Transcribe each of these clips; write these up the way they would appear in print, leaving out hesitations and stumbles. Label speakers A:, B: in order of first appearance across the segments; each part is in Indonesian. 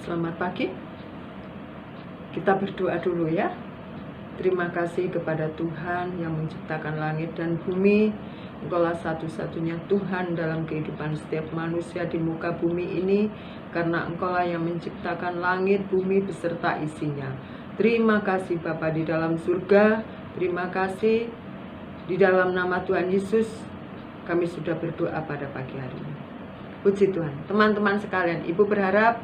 A: Selamat pagi. Kita berdoa dulu ya. Terima kasih kepada Tuhan yang menciptakan langit dan bumi. Engkaulah satu-satunya Tuhan dalam kehidupan setiap manusia di muka bumi ini, karena Engkaulah yang menciptakan langit, bumi beserta isinya. Terima kasih Bapa di dalam surga. Terima kasih di dalam nama Tuhan Yesus. Kami sudah berdoa pada pagi hari ini. Puji Tuhan. Teman-teman sekalian, Ibu berharap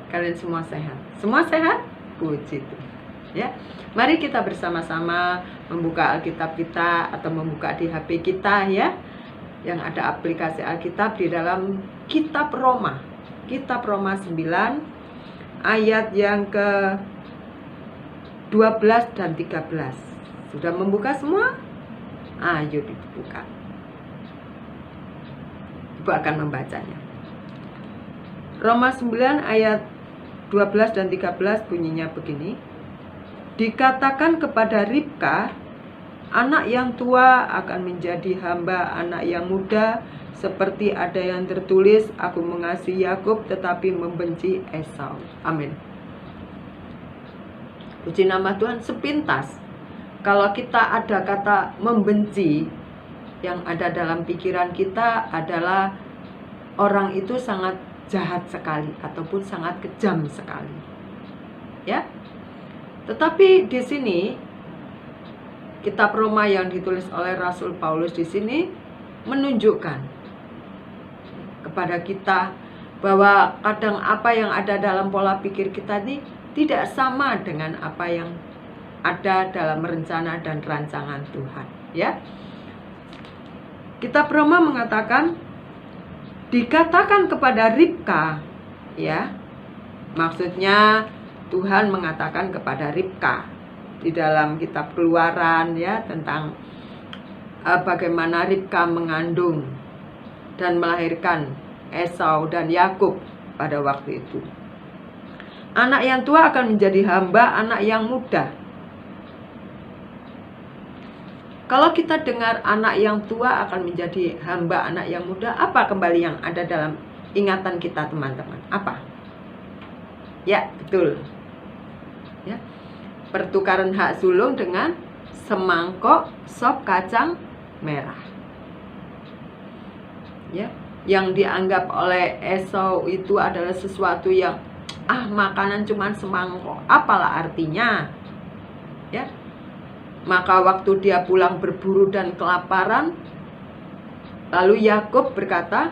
A: kalian semua sehat. Semua sehat? Puji Tuhan. Ya, mari kita bersama-sama membuka Alkitab kita atau membuka di HP kita ya, yang ada aplikasi Alkitab di dalam Kitab Roma. Kitab Roma 9 ayat yang ke 12 dan 13. Sudah membuka semua? Ayo dibuka. Ibu akan membacanya. Roma 9 ayat 12 dan 13 bunyinya begini. Dikatakan kepada Ribka, anak yang tua akan menjadi hamba anak yang muda, seperti ada yang tertulis, aku mengasihi Yakub tetapi membenci Esau. Amin. Puji nama Tuhan. Sepintas, kalau kita ada kata membenci, yang ada dalam pikiran kita adalah orang itu sangat jahat sekali ataupun sangat kejam sekali. Ya. Tetapi di sini Kitab Roma yang ditulis oleh Rasul Paulus di sini menunjukkan kepada kita bahwa kadang apa yang ada dalam pola pikir kita ini tidak sama dengan apa yang ada dalam rencana dan rancangan Tuhan, ya. Kitab Roma mengatakan dikatakan kepada Ribka, ya. Maksudnya Tuhan mengatakan kepada Ribka di dalam kitab Keluaran ya, tentang bagaimana Ribka mengandung dan melahirkan Esau dan Yakub pada waktu itu. Anak yang tua akan menjadi hamba anak yang muda. Kalau kita dengar anak yang tua akan menjadi hamba anak yang muda, apa kembali yang ada dalam ingatan kita teman-teman? Apa? Ya, betul. Ya, pertukaran hak sulung dengan semangkok sop kacang merah. Ya, yang dianggap oleh Esau itu adalah sesuatu yang makanan cuman semangkok, apalah artinya? Ya. Maka waktu dia pulang berburu dan kelaparan, lalu Yakub berkata,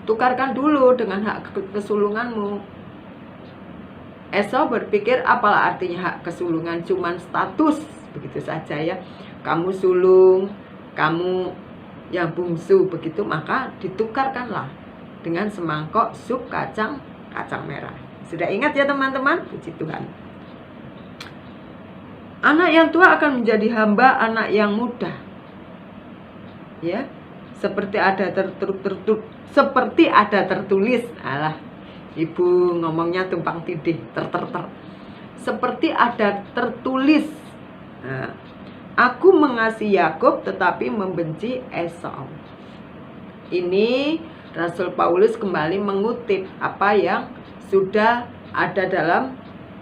A: tukarkan dulu dengan hak kesulunganmu. Esau berpikir apalah artinya hak kesulungan, cuman status begitu saja ya. Kamu sulung, kamu yang bungsu begitu, maka ditukarkanlah dengan semangkok sup kacang merah. Sudah ingat ya teman-teman? Puji Tuhan. Anak yang tua akan menjadi hamba anak yang muda. Ya, seperti ada tertulis. Alah, Ibu ngomongnya tumpang tindih, seperti ada tertulis. Nah, aku mengasihi Yakub tetapi membenci Esau. Ini Rasul Paulus kembali mengutip apa yang sudah ada dalam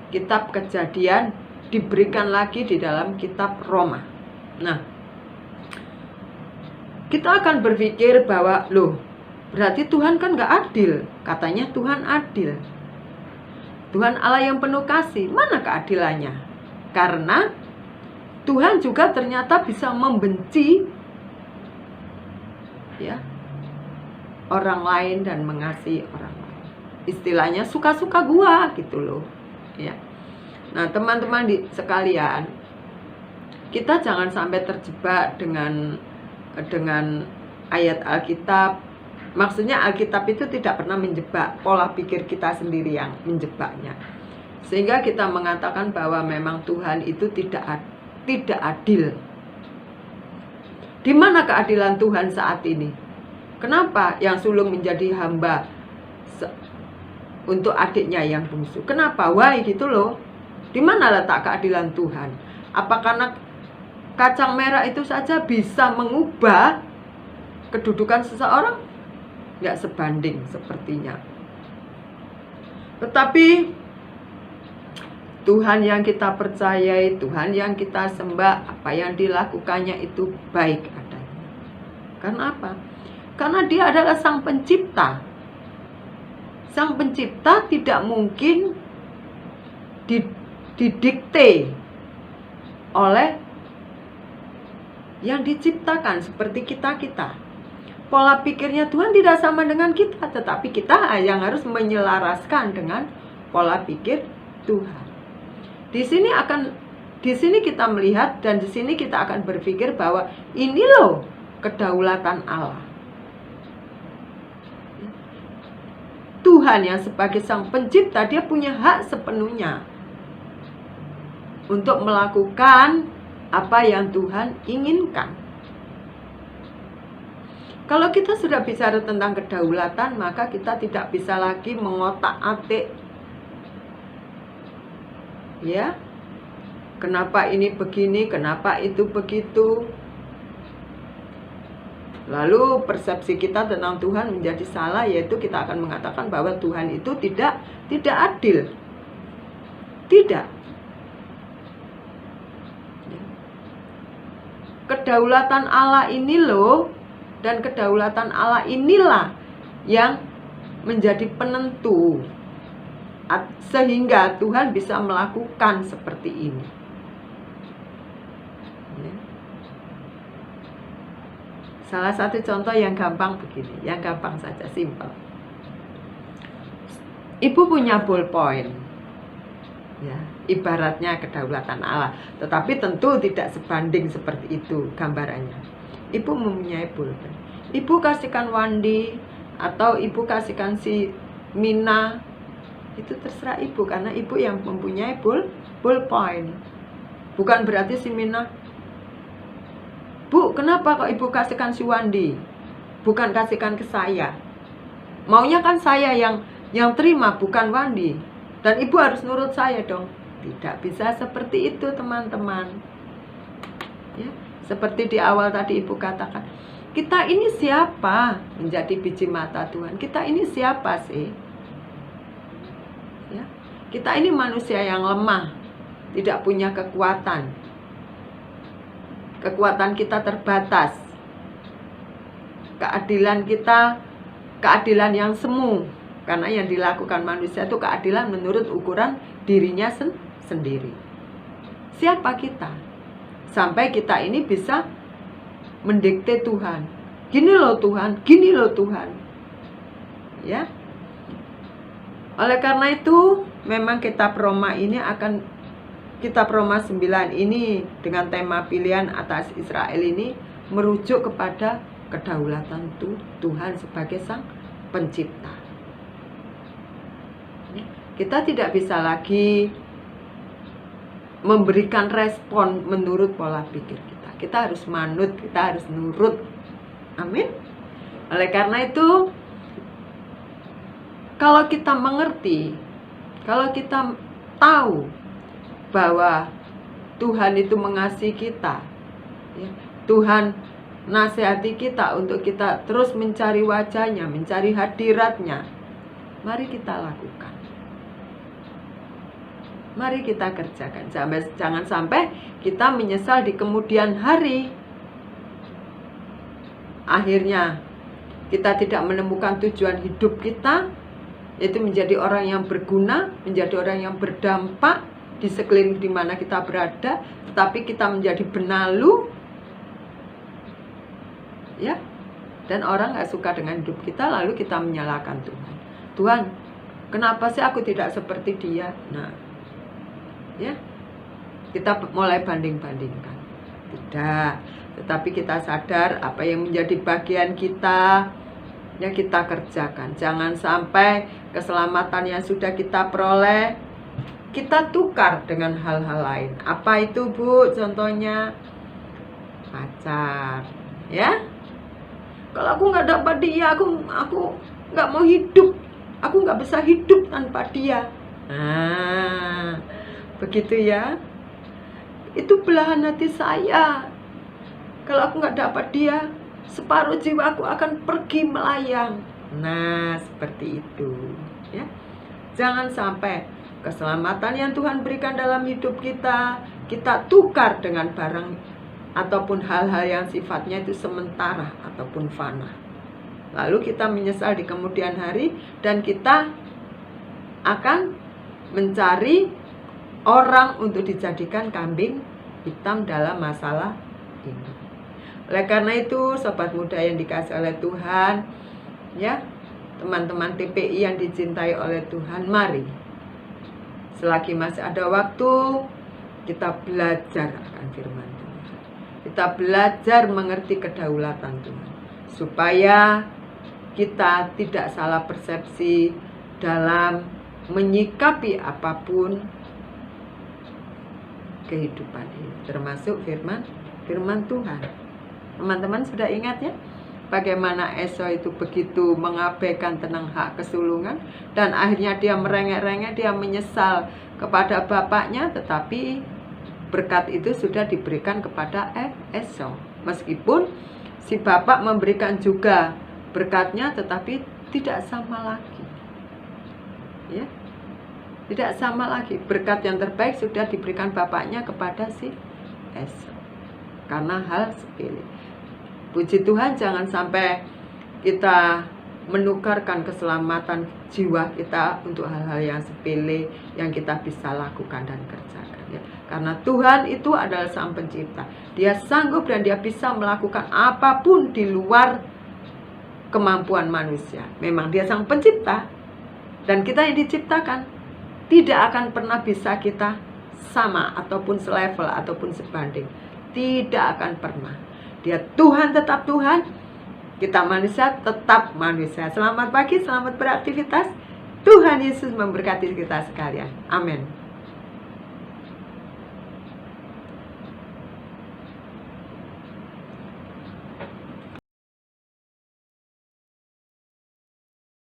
A: kitab Kejadian, diberikan lagi di dalam kitab Roma. Nah, kita akan berpikir bahwa berarti Tuhan kan gak adil. Katanya Tuhan adil. Tuhan Allah yang penuh kasih. Mana keadilannya? Karena Tuhan juga ternyata bisa membenci ya orang lain dan mengasihi orang lain. Istilahnya suka-suka gua gitu loh. Ya. Nah, teman-teman sekalian, kita jangan sampai terjebak dengan ayat Alkitab. Maksudnya Alkitab itu tidak pernah menjebak, pola pikir kita sendiri yang menjebaknya. Sehingga kita mengatakan bahwa memang Tuhan itu tidak adil. Di mana keadilan Tuhan saat ini? Kenapa yang sulung menjadi hamba untuk adiknya yang bungsu? Kenapa? Why gitu loh. Di mana letak keadilan Tuhan? Apa karena kacang merah itu saja bisa mengubah kedudukan seseorang? Nggak sebanding sepertinya. Tetapi Tuhan yang kita percayai, Tuhan yang kita sembah, apa yang dilakukannya itu baik adanya. Karena apa? Karena Dia adalah Sang Pencipta. Sang Pencipta tidak mungkin didikte oleh yang diciptakan seperti kita-kita. Pola pikirnya Tuhan tidak sama dengan kita, tetapi kita yang harus menyelaraskan dengan pola pikir Tuhan. Di sini kita melihat dan di sini kita akan berpikir bahwa ini loh kedaulatan Allah. Tuhan yang sebagai Sang Pencipta, Dia punya hak sepenuhnya untuk melakukan apa yang Tuhan inginkan. Kalau kita sudah bicara tentang kedaulatan, maka kita tidak bisa lagi mengotak-atik, ya, kenapa ini begini, kenapa itu begitu. Lalu persepsi kita tentang Tuhan menjadi salah, yaitu kita akan mengatakan bahwa Tuhan itu tidak adil. Tidak. Kedaulatan Allah ini loh, dan kedaulatan Allah inilah yang menjadi penentu sehingga Tuhan bisa melakukan seperti ini. Salah satu contoh yang gampang begini, yang gampang saja, simpel. Ibu punya ballpoint, ya, ibaratnya kedaulatan Allah, tetapi tentu tidak sebanding seperti itu gambarannya. Ibu mempunyai ballpoint, ibu kasihkan Wandi atau ibu kasihkan si Mina, itu terserah ibu, karena ibu yang mempunyai ballpoint. Bukan berarti si Mina, Bu, kenapa kok ibu kasihkan si Wandi, bukan kasihkan ke saya? Maunya kan saya yang terima, bukan Wandi, dan ibu harus nurut saya dong. Tidak bisa seperti itu, teman-teman. Ya, seperti di awal tadi ibu katakan, kita ini siapa menjadi biji mata Tuhan? Kita ini siapa sih? Ya, kita ini manusia yang lemah, tidak punya kekuatan. Kekuatan kita terbatas. Keadilan kita, keadilan yang semu. Karena yang dilakukan manusia itu keadilan menurut ukuran dirinya sendiri. Siapa kita? Sampai kita ini bisa mendikte Tuhan. Gini loh Tuhan, gini loh Tuhan. Ya. Oleh karena itu, memang kitab Roma ini kitab Roma 9 ini dengan tema pilihan atas Israel ini merujuk kepada kedaulatan Tuhan sebagai Sang Pencipta. Kita tidak bisa lagi memberikan respon menurut pola pikir kita. Kita harus manut, kita harus nurut. Amin. Oleh karena itu, kalau kita mengerti, kalau kita tahu bahwa Tuhan itu mengasihi kita, ya, Tuhan nasihati kita untuk kita terus mencari wajahnya, mencari hadiratnya, mari kita lakukan, mari kita kerjakan. Jangan sampai kita menyesal di kemudian hari. Akhirnya kita tidak menemukan tujuan hidup kita, yaitu menjadi orang yang berguna, menjadi orang yang berdampak di sekeliling di mana kita berada, tetapi kita menjadi benalu, ya, dan orang gak suka dengan hidup kita, lalu kita menyalahkan Tuhan. Tuhan, kenapa sih aku tidak seperti dia? Nah, ya, kita mulai banding-bandingkan. Tidak, tetapi kita sadar apa yang menjadi bagian kita, ya kita kerjakan. Jangan sampai keselamatan yang sudah kita peroleh kita tukar dengan hal-hal lain. Apa itu, Bu? Contohnya pacar, ya. Kalau aku nggak dapat dia, aku nggak mau hidup. Aku nggak bisa hidup tanpa dia. Nah, begitu ya. Itu belahan hati saya. Kalau aku nggak dapat dia, separuh jiwaku akan pergi melayang. Nah, seperti itu, ya. Jangan sampai keselamatan yang Tuhan berikan dalam hidup kita tukar dengan barang ataupun hal-hal yang sifatnya itu sementara ataupun fana. Lalu kita menyesal di kemudian hari dan kita akan mencari orang untuk dijadikan kambing hitam dalam masalah ini. Oleh karena itu, sobat muda yang dikasihi oleh Tuhan, ya, teman-teman TPI yang dicintai oleh Tuhan, mari selagi masih ada waktu kita belajar akan firman Tuhan. Kita belajar mengerti kedaulatan Tuhan supaya kita tidak salah persepsi dalam menyikapi apapun kehidupan ini, termasuk firman Tuhan. Teman-teman sudah ingat ya, bagaimana Esau itu begitu mengabaikan tentang hak kesulungan dan akhirnya dia merengek-rengek, dia menyesal kepada bapaknya, tetapi berkat itu sudah diberikan kepada Esau. Meskipun si bapak memberikan juga berkatnya, tetapi tidak sama lagi. Ya, tidak sama lagi. Berkat yang terbaik sudah diberikan bapaknya kepada si Esau karena hal sepele. Puji Tuhan, jangan sampai kita menukarkan keselamatan jiwa kita untuk hal-hal yang sepele yang kita bisa lakukan dan kerjakan, ya. Karena Tuhan itu adalah Sang Pencipta. Dia sanggup dan dia bisa melakukan apapun di luar kemampuan manusia. Memang dia Sang Pencipta dan kita yang diciptakan tidak akan pernah bisa kita sama ataupun selevel ataupun sebanding. Tidak akan pernah. Dia Tuhan, tetap Tuhan. Kita manusia, tetap manusia. Selamat pagi, selamat beraktivitas. Tuhan Yesus memberkati kita sekalian. Amin.